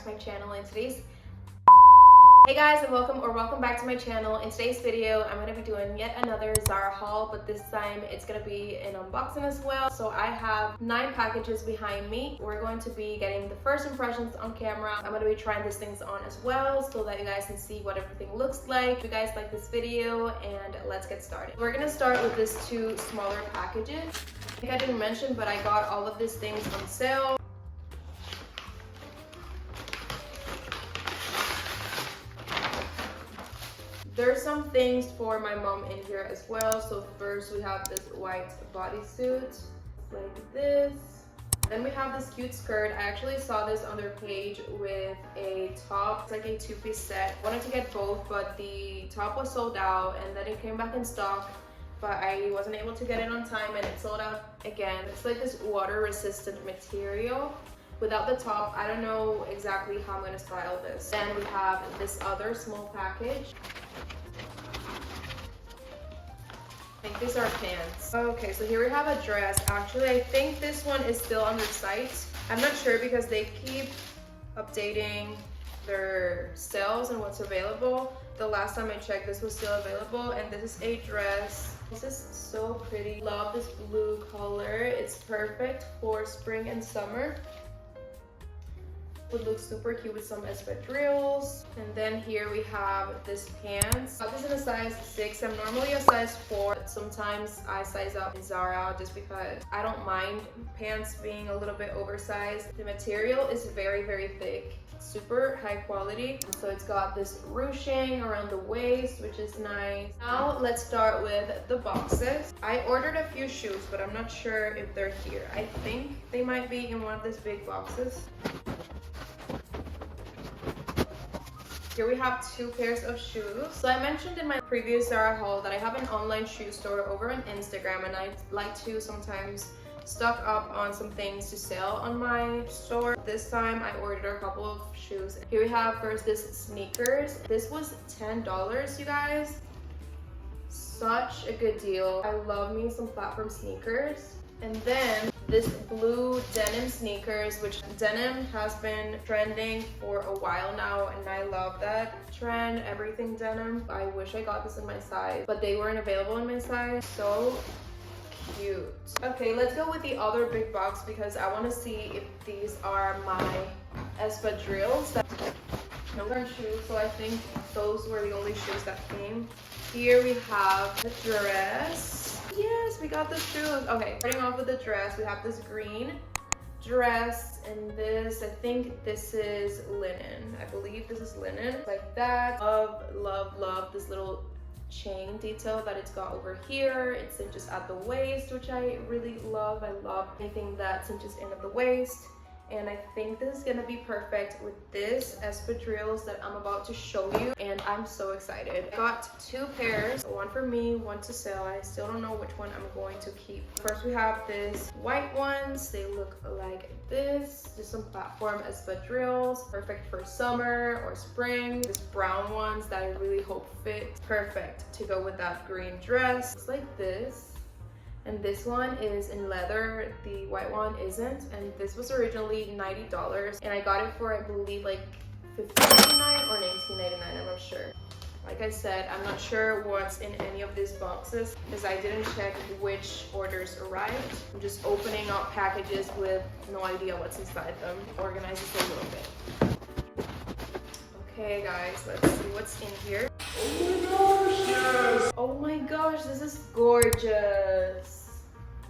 to my channel. Hey guys, and welcome back to my channel. In today's video, I'm gonna be doing yet another Zara haul, but this time it's gonna be an unboxing as well. So I have 9 packages behind me. We're going to be getting the first impressions on camera. I'm gonna be trying these things on as well so that you guys can see what everything looks like. If you guys like this video, and let's get started. We're gonna start with these 2 smaller packages. I think I didn't mention, but I got all of these things on sale. There's some things for my mom in here as well. So first we have this white bodysuit like this. Then we have this cute skirt. I actually saw this on their page with a top. It's like a 2-piece set. I wanted to get both, but the top was sold out and then it came back in stock, but I wasn't able to get it on time and it sold out again. It's like this water resistant material. Without the top, I don't know exactly how I'm gonna style this. Then we have this other small package. I think these are pants. Okay, so here we have a dress. Actually, I think this one is still on their site. I'm not sure because they keep updating their sales and what's available. The last time I checked, this was still available, and this is a dress. This is so pretty. Love this blue color. It's perfect for spring and summer. Would look super cute with some espadrilles. And then here we have this pants. I got this in a size 6. I'm normally a size 4, but sometimes I size up in Zara just because I don't mind pants being a little bit oversized. The material is very, very thick, super high quality. So it's got this ruching around the waist, which is nice. Now let's start with the boxes. I ordered a few shoes, but I'm not sure if they're here. I think they might be in one of these big boxes. Here we have 2 pairs of shoes. So I mentioned in my previous Zara haul that I have an online shoe store over on Instagram, and I like to sometimes stock up on some things to sell on my store. This time I ordered a couple of shoes. Here we have first this sneakers. This was $10, you guys. Such a good deal. I love me some platform sneakers. And then this blue denim sneakers, which denim has been trending for a while now, and I love that trend, everything denim. I wish I got this in my size, but they weren't available in my size. So cute. Okay, let's go with the other big box because I want to see if these are my espadrilles. No current shoes, so I think those were the only shoes that came. Here we have the dress. Yes, we got the shoes. Okay, starting off with the dress, we have this green dress, and this, I think this is linen. I believe this is linen. Like that. Love, love, love this little chain detail that it's got over here. It cinches at the waist, which I really love. I love anything that cinches in at the waist. And I think this is gonna be perfect with this espadrilles that I'm about to show you, and I'm so excited. I got 2 pairs, one for me, one to sell. I still don't know which one I'm going to keep. First we have this white ones. They look like this. Just some platform espadrilles, perfect for summer or spring. This brown ones that I really hope fit perfect to go with that green dress. It's like this. And this one is in leather, the white one isn't, and this was originally $90, and I got it for, I believe, like $15.99 or $19.99, I'm not sure. Like I said, I'm not sure what's in any of these boxes because I didn't check which orders arrived. I'm just opening up packages with no idea what's inside them. Organize this a little bit. Okay guys, let's see what's in here. Oh my gosh, yes! Oh my gosh, this is gorgeous.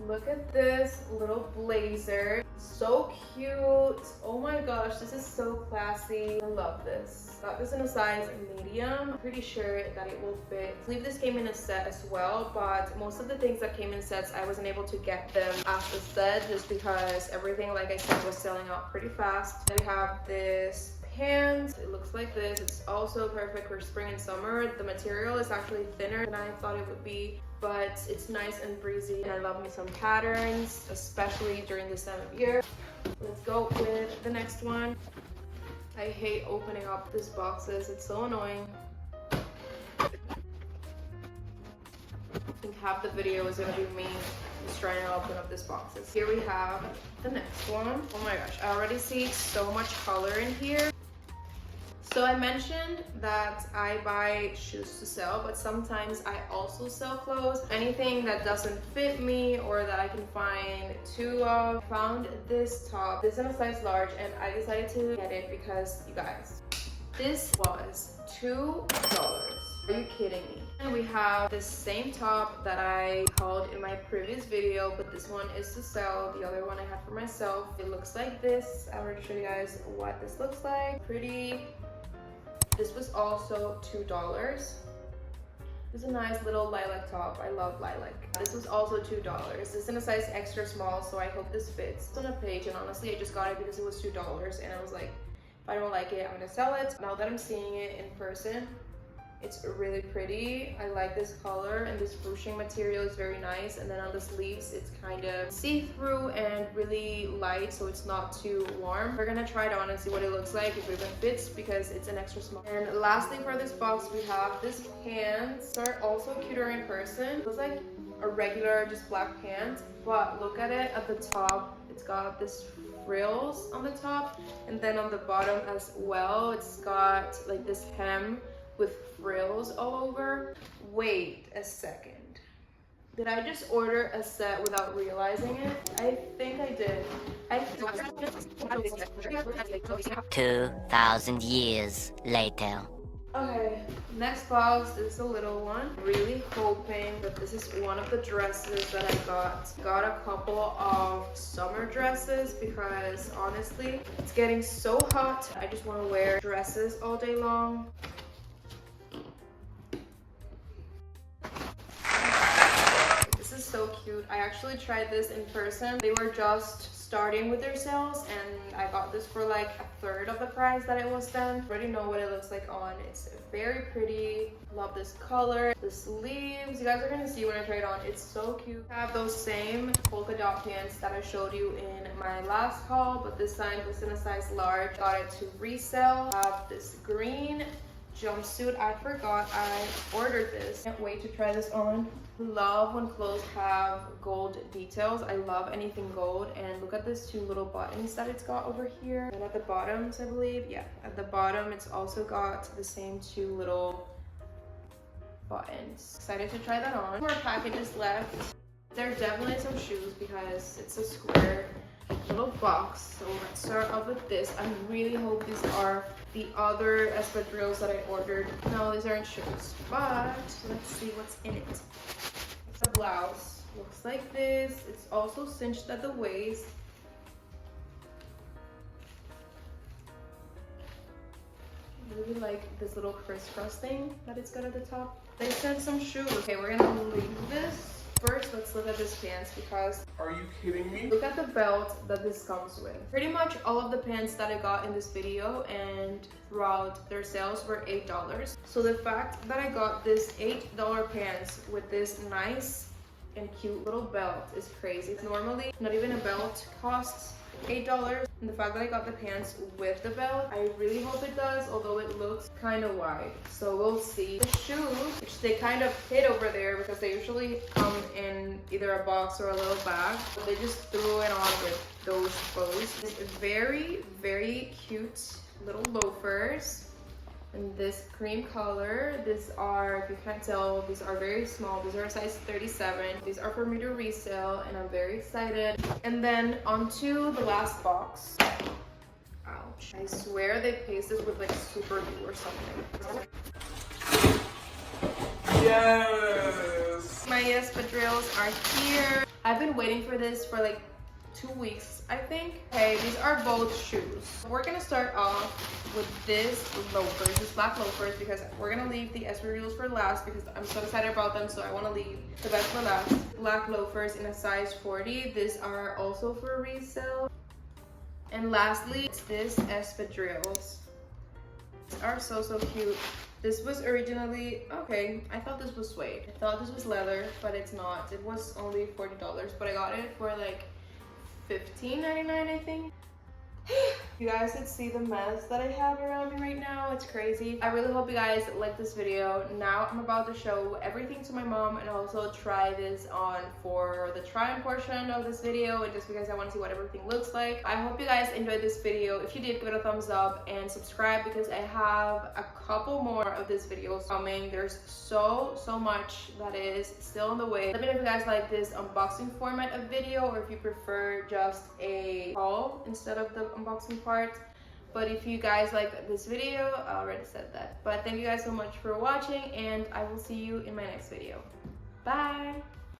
Look at this little blazer. So cute. Oh my gosh, this is so classy. I love this. Got this in a size medium. I'm pretty sure that it will fit. I believe this came in a set as well, but most of the things that came in sets, I wasn't able to get them as a set just because everything, like I said, was selling out pretty fast. Then we have this pants. It looks like this. It's also perfect for spring and summer. The material is actually thinner than I thought it would be, but it's nice and breezy, and I love me some patterns, especially during this time of year. Let's go with the next one. I hate opening up these boxes. It's so annoying. I think half the video is gonna be me just trying to open up these boxes. Here we have the next one. Oh my gosh, I already see so much color in here. So I mentioned that I buy shoes to sell, but sometimes I also sell clothes. Anything that doesn't fit me or that I can find two of. Found this top. This is in a size large and I decided to get it because, you guys, this was $2. Are you kidding me? And we have the same top that I hauled in my previous video, but this one is to sell. The other one I have for myself. It looks like this. I'm going to show you guys what this looks like. Pretty. This was also $2. This is a nice little lilac top. I love lilac. This was also $2. This is in a size extra small, so I hope this fits. It's on a page, and honestly, I just got it because it was $2, and I was like, if I don't like it, I'm gonna sell it. Now that I'm seeing it in person, it's really pretty. I like this color, and this ruching material is very nice. And then on the sleeves, it's kind of see-through and really light, so it's not too warm. We're gonna try it on and see what it looks like, if it even fits, because it's an extra small. And lastly for this box, we have this pants. They're also cuter in person. It looks like a regular, just black pants, but look at it at the top. It's got this frills on the top, and then on the bottom as well, it's got like this hem with frills all over. Wait a second. Did I just order a set without realizing it? I think I did. 2,000 years later. Okay, next box. This is a little one. Really hoping that this is one of the dresses that I got. Got a couple of summer dresses because honestly, it's getting so hot. I just want to wear dresses all day long. This is so cute. I actually tried this in person. They were just starting with their sales, and I got this for like a third of the price that it was then. I already know what it looks like on. It's very pretty. Love this color. The sleeves, you guys are gonna see when I try it on. It's so cute. I have those same polka dot pants that I showed you in my last haul, but this time it's in a size large. Got it to resell. I have this green jumpsuit. I forgot I ordered this. Can't wait to try this on. Love when clothes have gold details. I love anything gold. And look at these two little buttons that it's got over here, and at the bottoms, I believe. Yeah, at the bottom it's also got the same two little buttons. Excited to try that on. More packages left. There are definitely some shoes because it's a square little box. So let's start off with this. I really hope these are the other espadrilles that I ordered. No, these aren't shoes, but let's see what's in it. It's a blouse. Looks like this. It's also cinched at the waist. I really like this little crisscross thing that it's got at the top. They sent some shoes. Okay, we're gonna leave this. First, let's look at this pants because... Are you kidding me? Look at the belt that this comes with. Pretty much all of the pants that I got in this video and throughout their sales were $8. So the fact that I got this $8 pants with this nice and cute little belt is crazy. Normally, not even a belt costs $8, and the fact that I got the pants with the belt, I really hope it does, although it looks kind of wide, so we'll see. The shoes, which they kind of hid over there because they usually come in either a box or a little bag, but they just threw it on with those clothes. It's very, very cute little loafers in this cream color. These are, if you can't tell, these are very small. These are a size 37. These are for me to resell, and I'm very excited. And then onto the last box. Ouch. I swear they pasted with like super glue or something. Yes! My espadrilles are here. I've been waiting for this for like 2 weeks, I think. Okay, these are both shoes. We're gonna start off with this loafers, this black loafers, because we're gonna leave the espadrilles for last because I'm so excited about them, so I want to leave the best for last. Black loafers in a size 40. These are also for resale. And lastly, it's this espadrilles. These are so cute. This was originally, okay, I thought this was suede. I thought this was leather, but it's not. It was only $40, but I got it for like $15.99, I think. You guys could see the mess that I have around me right now. it's crazy. I really hope you guys like this video. Now I'm about to show everything to my mom and also try this on for the try on portion of this video, and just because I want to see what everything looks like. I hope you guys enjoyed this video. If you did, give it a thumbs up and subscribe because I have a couple more of these videos coming. There's so much that is still on the way. Let me know if you guys like this unboxing format of video or if you prefer just a haul instead of the unboxing part. But if you guys like this video, I already said that. But thank you guys so much for watching, and I will see you in my next video. Bye!